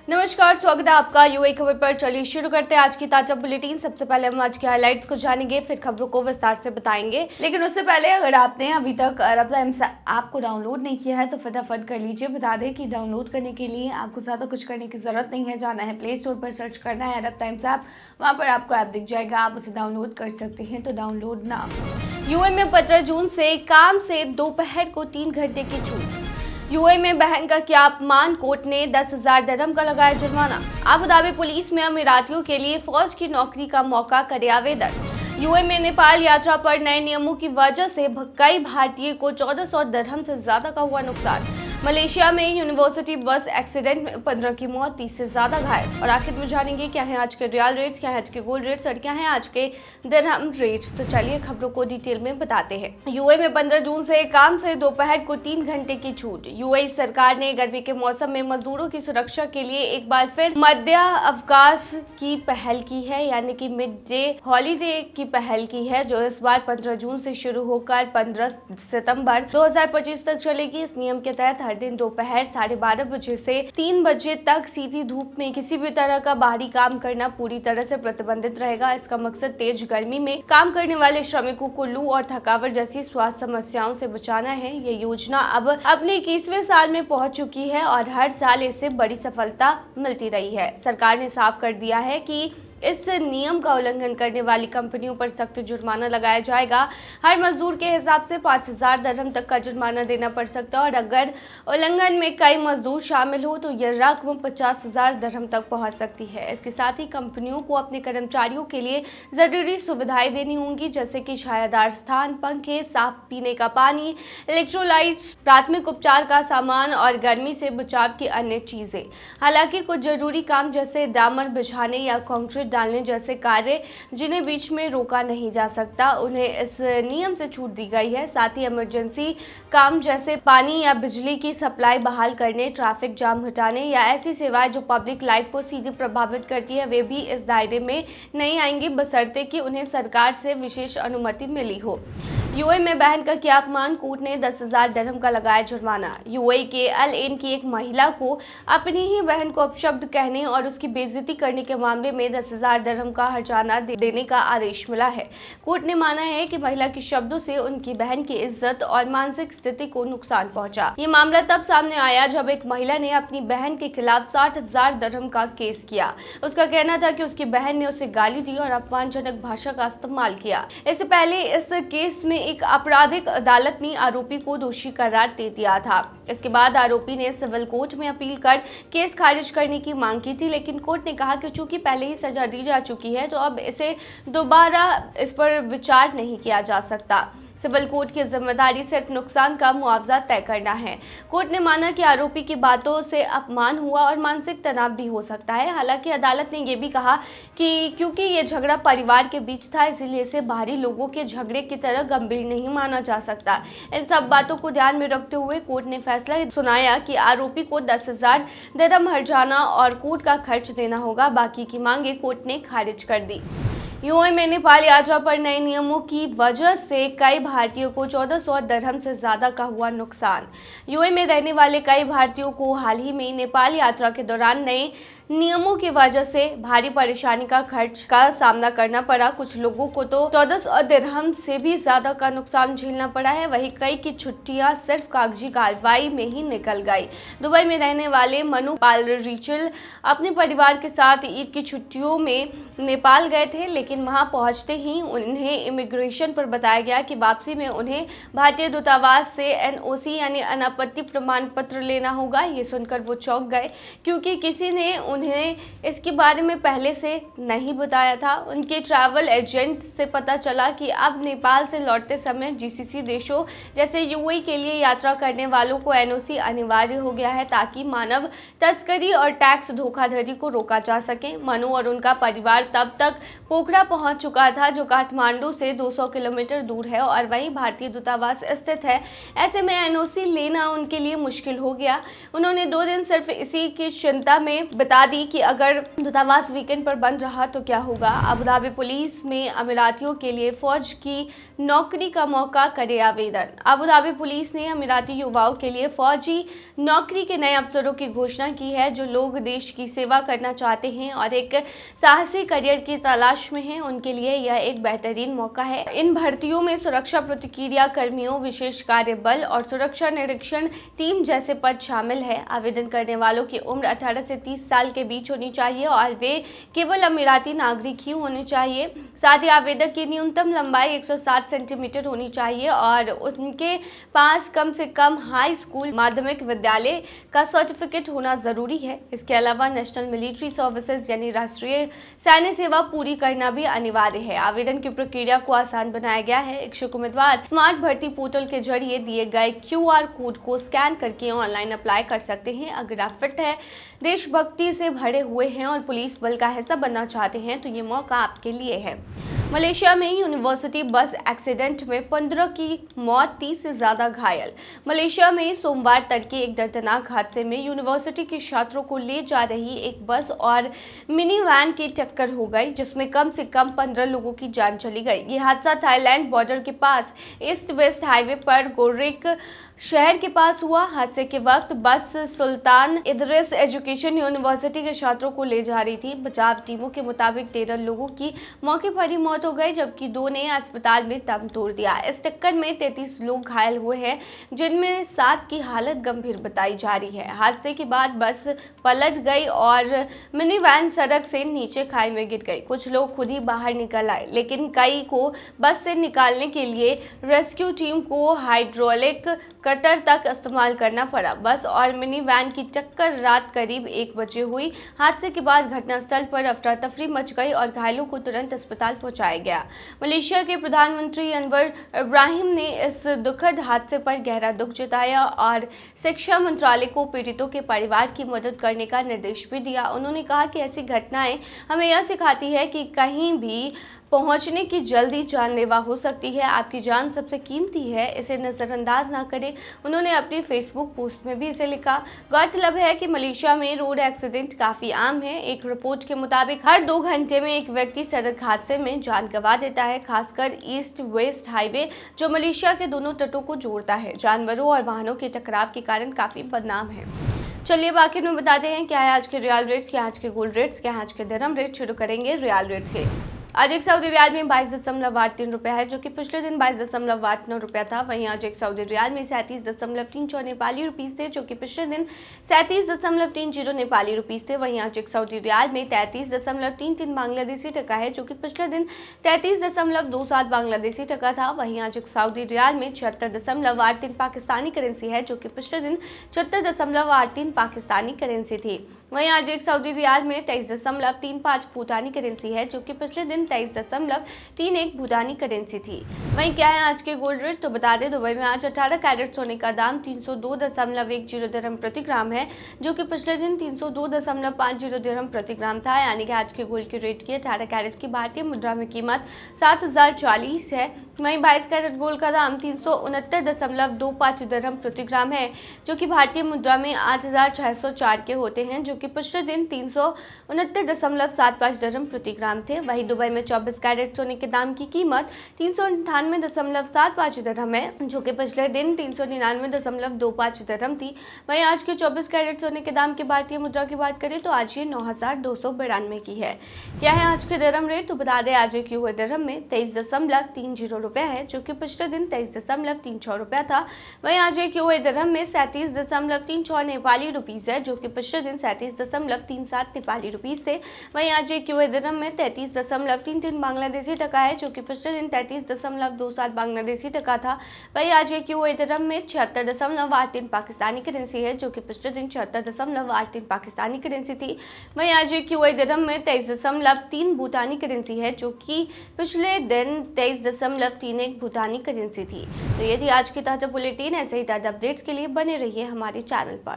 नमस्कार, स्वागत है आपका यूएई खबर पर। चलिए शुरू करते हैं आज की ताजा बुलेटिन। सबसे पहले हम आज के हाइलाइट्स को जानेंगे, फिर खबरों को विस्तार से बताएंगे। लेकिन उससे पहले अगर आपने अभी तक अरब टाइम्स ऐप को डाउनलोड नहीं किया है तो फटाफट कर लीजिए। बता दें कि डाउनलोड करने के लिए आपको ज़्यादा कुछ करने की जरूरत नहीं है। जाना है प्ले स्टोर पर, सर्च करना है अरब टाइम्स ऐप, वहाँ पर आपको ऐप दिख जाएगा, आप उसे डाउनलोड कर सकते हैं। तो डाउनलोड ना। यूएई में 15 जून से काम से दोपहर को 3 घंटे की छूट। यूएई में बहन का किया अपमान, कोर्ट ने 10,000 दिरहम का लगाया जुर्माना। अबू धाबी पुलिस में अमीरातियों के लिए फौज की नौकरी का मौका करे आवेदन। यूएई में नेपाल यात्रा पर नए नियमों की वजह से कई भारतीय को 1400 दिरहम से ज्यादा का हुआ नुकसान। मलेशिया में यूनिवर्सिटी बस एक्सीडेंट में 15 की मौत, 30 से ज्यादा घायल। और आखिर में जानेंगे क्या है आज के रियल रेट्स, क्या है आज के गोल्ड रेट्स और क्या है आज के दिरहम रेट्स। तो चलिए खबरों को डिटेल में बताते हैं। यूएई में 15 जून से काम से दोपहर को 3 घंटे की छूट। यूएई सरकार ने गर्मी के मौसम में मजदूरों की सुरक्षा के लिए एक बार फिर मध्य अवकाश की पहल की है, यानी कि मिड डे हॉलीडे की पहल की है, जो इस बार 15 जून से शुरू होकर 15 सितंबर 2025 तक चलेगी। इस नियम के तहत हर दिन दोपहर 12:30 बजे से 3 बजे तक सीधी धूप में किसी भी तरह का बाहरी काम करना पूरी तरह से प्रतिबंधित रहेगा। इसका मकसद तेज गर्मी में काम करने वाले श्रमिकों को लू और थकावट जैसी स्वास्थ्य समस्याओं से बचाना है। ये योजना अब अपने 21वें साल में पहुंच चुकी है और हर साल इससे बड़ी सफलता मिलती रही है। सरकार ने साफ कर दिया है कि इस नियम का उल्लंघन करने वाली कंपनियों पर सख्त जुर्माना लगाया जाएगा। हर मजदूर के हिसाब से 5,000 दिरहम तक का जुर्माना देना पड़ सकता है और अगर उल्लंघन में कई मजदूर शामिल हो तो यह रकम 50,000 दिरहम तक पहुंच सकती है। इसके साथ ही कंपनियों को अपने कर्मचारियों के लिए जरूरी सुविधाएं देनी होंगी, जैसे कि छायादार स्थान, पंखे, साफ पीने का पानी, इलेक्ट्रोलाइट्स, प्राथमिक उपचार का सामान और गर्मी से बचाव की अन्य चीजें। हालांकि कुछ जरूरी काम जैसे डामर बिछाने या कंक्रीट डालने जैसे कार्य जिन्हें बीच में रोका नहीं जा सकता, उन्हें इस नियम से छूट दी गई है। साथ ही इमरजेंसी काम जैसे पानी या बिजली की सप्लाई बहाल करने, ट्रैफिक जाम हटाने या ऐसी सेवाएं जो पब्लिक लाइफ को सीधे प्रभावित करती है, वे भी इस दायरे में नहीं आएंगी, बशर्ते कि उन्हें सरकार से विशेष अनुमति मिली हो। यूएई में बहन का किया अपमान, कोर्ट ने 10,000 दिरहम का लगाया जुर्माना। यूएई के अल एन की एक महिला को अपनी ही बहन को अपशब्द कहने और उसकी बेइज्जती करने के मामले में 10,000 दिरहम का हर्जाना देने का आदेश मिला है। कोर्ट ने माना है कि महिला के शब्दों से उनकी बहन की इज्जत और मानसिक स्थिति को नुकसान पहुंचा। ये मामला तब सामने आया जब एक महिला ने अपनी बहन के खिलाफ 60,000 दिरहम का केस किया। उसका कहना था कि उसकी बहन ने उसे गाली दी और अपमानजनक भाषा का इस्तेमाल किया। इससे पहले इस केस में एक आपराधिक अदालत ने आरोपी को दोषी करार दे दिया था। इसके बाद आरोपी ने सिविल कोर्ट में अपील कर केस खारिज करने की मांग की थी, लेकिन कोर्ट ने कहा कि चूंकि पहले ही सजा दी जा चुकी है तो अब इसे दोबारा इस पर विचार नहीं किया जा सकता। सिविल कोर्ट की जिम्मेदारी सिर्फ नुकसान का मुआवजा तय करना है। कोर्ट ने माना कि आरोपी की बातों से अपमान हुआ और मानसिक तनाव भी हो सकता है। हालांकि अदालत ने यह भी कहा कि क्योंकि ये झगड़ा परिवार के बीच था, इसीलिए इसे बाहरी लोगों के झगड़े की तरह गंभीर नहीं माना जा सकता। इन सब बातों को ध्यान में रखते हुए कोर्ट ने फैसला सुनाया कि आरोपी को 10,000 दिरहम हर्जाना और कोर्ट का खर्च देना होगा। बाकी की मांगे कोर्ट ने खारिज कर दी। यूएई में नेपाल यात्रा पर नए नियमों की वजह से कई भारतीयों को 1400 दिरहम से ज्यादा का हुआ नुकसान। यूएई में रहने वाले कई भारतीयों को हाल ही में नेपाल यात्रा के दौरान नए नियमों की वजह से भारी परेशानी का खर्च का सामना करना पड़ा। कुछ लोगों को तो 1400 दिरहम से भी ज्यादा का नुकसान झेलना पड़ा है। वहीं कई की छुट्टियां सिर्फ कागजी कार्रवाई में ही निकल गई। दुबई में रहने वाले मनु पालरिचल अपने परिवार के साथ ईद की छुट्टियों में नेपाल गए थे, लेकिन वहां पहुंचते ही उन्हें इमिग्रेशन पर बताया गया कि वापसी में उन्हें भारतीय दूतावास से एनओसी यानी अनापत्ति प्रमाण पत्र लेना होगा। ये सुनकर वो चौंक गए, क्योंकि किसी ने उन्हें इसके बारे में पहले से नहीं बताया था। उनके ट्रैवल एजेंट से पता चला कि अब नेपाल से लौटते समय जीसीसी देशों जैसे यूएई के लिए यात्रा करने वालों को एनओसी अनिवार्य हो गया है, ताकि मानव तस्करी और टैक्स धोखाधड़ी को रोका जा सके। मनु और उनका परिवार तब तक पोखरा पोखरा पहुंच चुका था, जो काठमांडू से 200 किलोमीटर दूर है और वहीं भारतीय दूतावास स्थित है। ऐसे में एनओसी लेना उनके लिए मुश्किल हो गया। उन्होंने 2 दिन सिर्फ इसी की चिंता में बिता दी कि अगर दूतावास वीकेंड पर बंद रहा तो क्या होगा। अबू धाबी पुलिस में अमीरातियों के लिए फौज की नौकरी का मौका, करे आवेदन। अबू धाबी पुलिस ने अमीराती युवाओं के लिए फौजी नौकरी के नए अवसरों की घोषणा की है। जो लोग देश की सेवा करना चाहते हैं और एक साहसी करियर की तलाश में हैं, उनके लिए यह एक बेहतरीन मौका है। इन भर्तियों में सुरक्षा प्रतिक्रिया कर्मियों, विशेष कार्य बल और सुरक्षा निरीक्षण टीम जैसे पद शामिल है। आवेदन करने वालों की उम्र 18 से 30 साल के बीच होनी चाहिए और वे केवल अमीराती नागरिक ही होने चाहिए। साथ ही आवेदक की न्यूनतम लंबाई 160 सेंटीमीटर होनी चाहिए और उनके पास कम से कम हाई स्कूल, माध्यमिक विद्यालय का सर्टिफिकेट होना जरूरी है। इसके अलावा नेशनल मिलिट्री सर्विसेज यानी राष्ट्रीय सैन्य सेवा पूरी करना भी अनिवार्य है। आवेदन की प्रक्रिया को आसान बनाया गया है। इच्छुक उम्मीदवार स्मार्ट भर्ती पोर्टल के जरिए दिए गए QR कोड को स्कैन करके ऑनलाइन अप्लाई कर सकते हैं। अगर आप फिट है, देशभक्ति से भरे हुए हैं और पुलिस बल का हिस्सा बनना चाहते हैं तो ये मौका आपके लिए है। मलेशिया में यूनिवर्सिटी बस एक्सीडेंट में 15 की मौत, 30 से ज्यादा घायल। मलेशिया में सोमवार तड़के एक दर्दनाक हादसे में यूनिवर्सिटी के छात्रों को ले जा रही एक बस और मिनी वैन की टक्कर हो गई, जिसमें कम से कम 15 लोगों की जान चली गई। ये हादसा थाईलैंड बॉर्डर के पास ईस्ट वेस्ट हाईवे पर गोरिक शहर के पास हुआ। हादसे के वक्त बस सुल्तान इदरिस एजुकेशन यूनिवर्सिटी के छात्रों को ले जा रही थी। बचाव टीमों के मुताबिक 13 लोगों की मौके पर ही मौत हो गई, जबकि 2 ने अस्पताल में दम तोड़ दिया। इस टक्कर में 33 लोग घायल हुए हैं, जिनमें 7 की हालत गंभीर बताई जा रही है। हादसे के बाद बस पलट गई और मिनी वैन सड़क से नीचे खाई में गिर गई। कुछ लोग खुद ही बाहर निकल आए, लेकिन कई को बस से निकालने के लिए रेस्क्यू टीम को हाइड्रोलिक कटर तक इस्तेमाल करना पड़ा। बस और मिनी वैन की टक्कर रात करीब 1 बजे हुई। हादसे के बाद घटनास्थल पर अफरा तफरी मच गई और घायलों को तुरंत अस्पताल पहुंचाया गया। मलेशिया के प्रधानमंत्री अनवर इब्राहिम ने इस दुखद हादसे पर गहरा दुख जताया और शिक्षा मंत्रालय को पीड़ितों के परिवार की मदद करने का निर्देश भी दिया। उन्होंने कहा कि ऐसी घटनाएं हमें यह सिखाती है कि कहीं भी पहुंचने की जल्दी जानलेवा हो सकती है। आपकी जान सबसे कीमती है, इसे नज़रअंदाज ना करें। उन्होंने अपनी फेसबुक पोस्ट में भी इसे लिखा। गौरतलब है कि मलेशिया में रोड एक्सीडेंट काफ़ी आम है। एक रिपोर्ट के मुताबिक हर 2 घंटे में एक व्यक्ति सड़क हादसे में जान गंवा देता है, खासकर ईस्ट वेस्ट हाईवे जो मलेशिया के दोनों तटों को जोड़ता है। जानवरों और वाहनों के टकराव के कारण काफ़ी बदनाम है। चलिए अब आखिर में बताते हैं क्या है आज के रियल रेट्स, क्या आज के गोल्ड रेट्स, क्या आज के दिरहम रेट। शुरू करेंगे रियल रेट से। आज एक सऊदी रियाल में 22.83 रुपये है, जो कि पिछले दिन 22.89 रुपया था। वहीं आज एक सऊदी रियाल में 37.34 नेपाली रुपीस थे, जो कि पिछले दिन 37.30 नेपाली रुपीस थे। वहीं आज एक सऊदी रियाल में 33.33 बांग्लादेशी टका है, जो कि पिछले दिन 33.27 बांग्लादेशी टका था। वहीं आज एक सऊदी रियाल में 76.83 पाकिस्तानी करेंसी है, जो कि पिछले दिन 76.83 पाकिस्तानी करेंसी थी। वहीं आज एक सऊदी रियाल में 23.35 भूटानी करेंसी है, जो कि पिछले दिन 23.31 भूटानी करेंसी थी। वहीं क्या है आज के गोल्ड रेट, तो बता दें दुबई में आज 18 कैरेट सोने का दाम 302.10 दिरहम प्रति ग्राम है, जो कि पिछले दिन 302.50 दिरहम प्रति ग्राम था। यानी कि आज के गोल्ड के रेट की 18 कैरेट की भारतीय मुद्रा में कीमत 7,040 है। वहीं 22 कैरेट गोल्ड का दाम 369.25 दिरहम प्रति ग्राम है, जो कि भारतीय मुद्रा में 8,604 के होते हैं, जो कि पिछले दिन 369.75 दिरहम प्रति ग्राम थे। वहीं दुबई में 24 कैरेट सोने के दाम की कीमत 398.75 दिरहम है, जो कि पिछले दिन 399.25 दिरहम थी। वहीं आज के 24 कैरेट सोने के दाम की भारतीय मुद्रा की बात करें तो आज ये 9,292 की है। क्या है आज के दिरहम रेट, तो बता दें आज एक हुए दिरहम में 23.30 रुपया है, जो कि पिछले दिन 23.36 रुपया था। वहीं आज एक हुए दिरहम में 37.36 नेपाली रुपीस है, जो कि पिछले दिन 37.37 नेपाली रुपीस थे। वहीं आज एक यूए दिरहम में 33.33 बांग्लादेशी टका है, जो कि पिछले दिन 33.27 बांग्लादेशी टका था। वहीं आज एक यूए दिरहम में 76.83 पाकिस्तानी करेंसी है, जो कि पिछले दिन 76.83 पाकिस्तानी करेंसी थी। वहीं आज एक यूए दिरहम में 23.3 भूटानी करेंसी है, जो कि पिछले दिन 23.31 भूटानी करेंसी थी। तो ये थी आज की ताज़ा बुलेटिन। ऐसे ही ताज़ा अपडेट्स के लिए बने रहिए हमारे चैनल पर।